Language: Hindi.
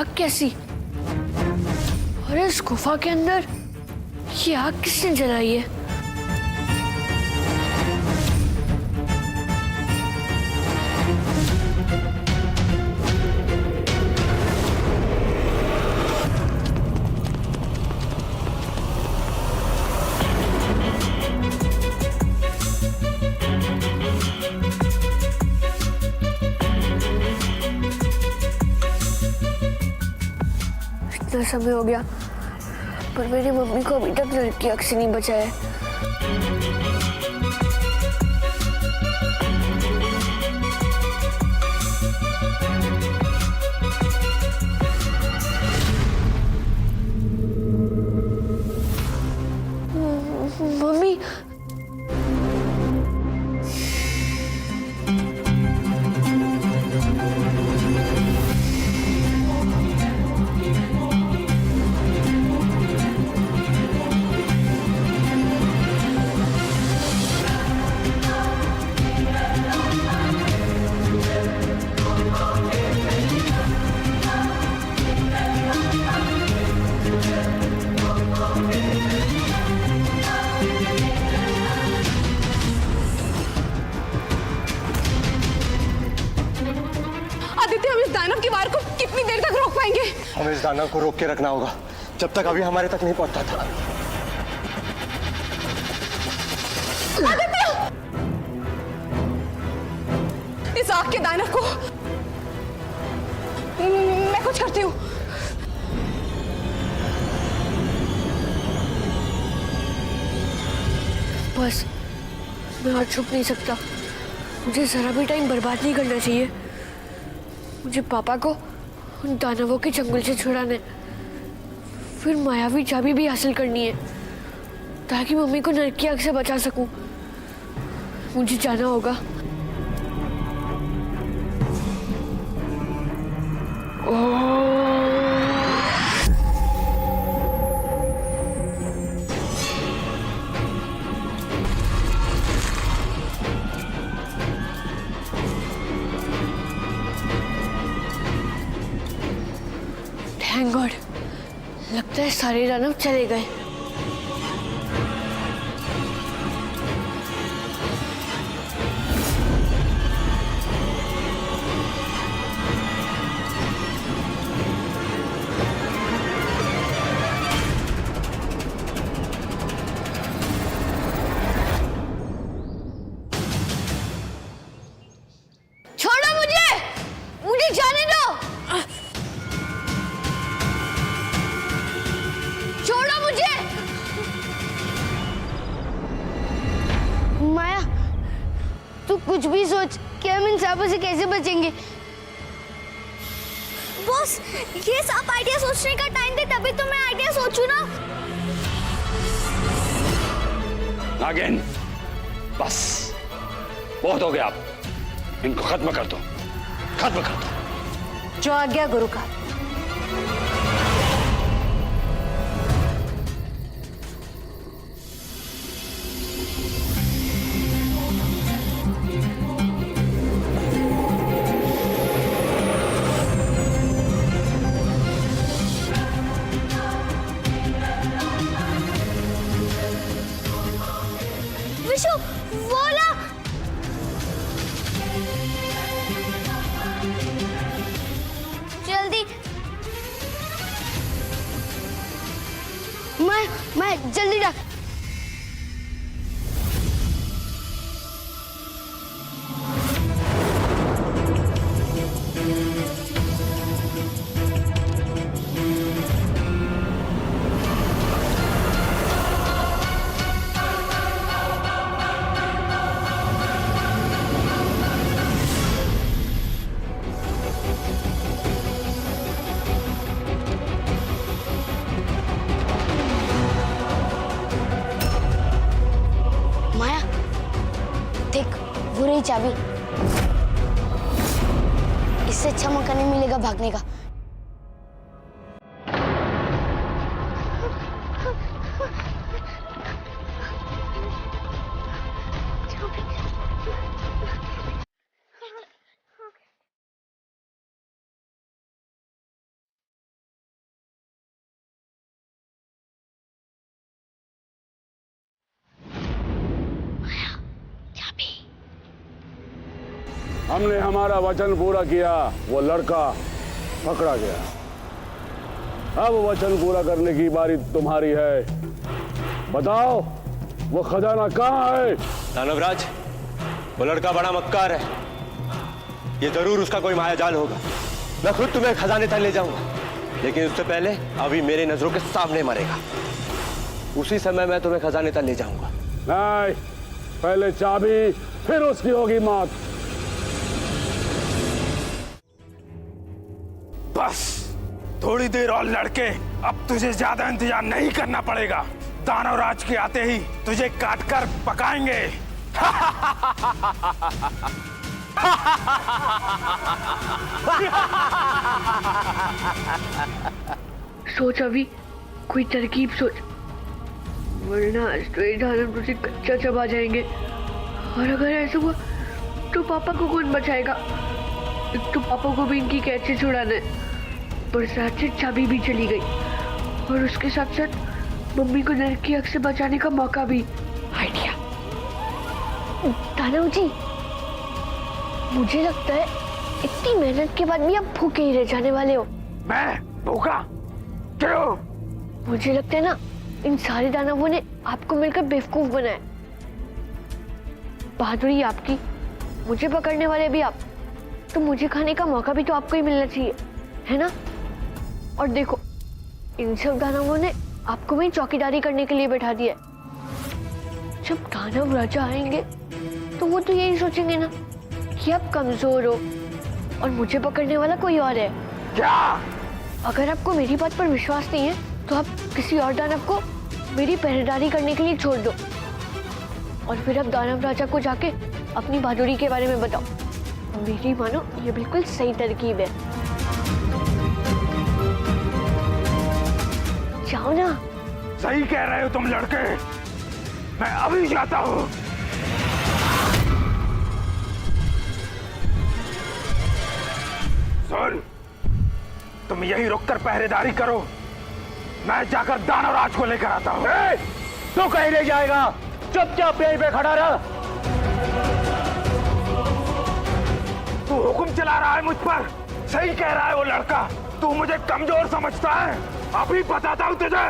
आग कैसी? और इस गुफा के अंदर ये आग किसने जलाई है? इतना समय हो गया पर मेरी मम्मी को अभी तक लड़की आग से नहीं बचा है। मम्मी दानव की वार को कितनी देर तक रोक पाएंगे? हमें इस दानव को रोक के रखना होगा जब तक अभी हमारे तक नहीं पहुंचता था। आदित्य! इस आग के दानव को मैं कुछ करती हूँ। बस मैं और छुप नहीं सकता। मुझे जरा भी टाइम बर्बाद नहीं करना चाहिए। मुझे पापा को उन दानवों के जंगल से छुड़ाना है, फिर मायावी चाबी भी हासिल करनी है ताकि मम्मी को नरक की आग से बचा सकूं। मुझे जाना होगा। थैंक गॉड, लगता है सारे दानव चले गए। छोड़ो मुझे जाने दो। छोड़ो मुझे। माया, तू कुछ भी सोच कि हम इन सांपों से कैसे बचेंगे। बॉस, ये सांप आइडिया सोचने का टाइम दे तभी तो मैं आइडिया सोचूं ना। नागिन, बस बहुत हो गया। आप इनको खत्म कर दो, खत्म कर दो। जो आज्ञा गुरु का। विशु, वो ला। जल्दी। मैं जल्दी डाल। वो रही चाबी। इससे अच्छा मौका नहीं मिलेगा भागने का। हमने हमारा वचन पूरा किया, वो लड़का पकड़ा गया। अब वचन पूरा करने की बारी तुम्हारी है। बताओ वो खजाना कहाँ है? दानवराज, वो लड़का बड़ा मक्कार है, ये जरूर उसका कोई मायाजाल होगा। मैं खुद तुम्हें खजाने तक ले जाऊंगा, लेकिन उससे पहले अभी मेरे नजरों के सामने मरेगा। उसी समय मैं तुम्हें खजाने तक ले जाऊंगा। नहीं, पहले चाबी, फिर उसकी होगी मौत। बस थोड़ी देर और लड़के, अब तुझे ज्यादा इंतजार नहीं करना पड़ेगा। दानवराज के आते ही तुझे काटकर पकाएंगे। सोच अभी, कोई तरकीब सोच, वरना आज तो ये दानव तुझे कच्चा चबा जाएंगे। और अगर ऐसा हुआ तो पापा को कौन बचाएगा? एक तो पापा को भी इनकी कैद से छुड़ाना है, पर साथ से चाबी भी चली गई, और उसके साथ साथ मम्मी को नरक की आग से बचाने का मौका भी। आइडिया। दानव जी, मुझे लगता है इतनी मेहनत के बाद भी आप भूखे ही रह जाने वाले हो। मैं भूखा? क्यों? मुझे लगता है ना, इन सारे दानवों ने आपको मिलकर बेवकूफ बनाया। बहादुरी आपकी, मुझे पकड़ने वाले भी आप, तो मुझे खाने का मौका भी तो आपको ही मिलना चाहिए, है ना? और देखो, इन सब दानवों ने आपको वहीं चौकीदारी करने के लिए बैठा दिया है। जब दानव राजा आएंगे तो वो तो यही सोचेंगे ना कि आप कमजोर हो और मुझे पकड़ने वाला कोई और है। क्या? अगर आपको मेरी बात पर विश्वास नहीं है तो आप किसी और दानव को मेरी पहरेदारी करने के लिए छोड़ दो, और फिर अब दानव राजा को जाके अपनी बहादुरी के बारे में बताओ। मेरी मानो, ये बिल्कुल सही तरकीब है। जाओ ना। सही कह रहे हो तुम लड़के, मैं अभी जाता हूँ। सुन, तुम यहीं रुककर पहरेदारी करो, मैं जाकर दानवराज को लेकर आता हूँ। तू कहीं नहीं जाएगा, चुपचाप यहीं पे खड़ा रह। तू हुक्म चला रहा है मुझ पर। सही कह रहा है वो लड़का, तू मुझे कमजोर समझता है। अभी बताता हूँ तुझे।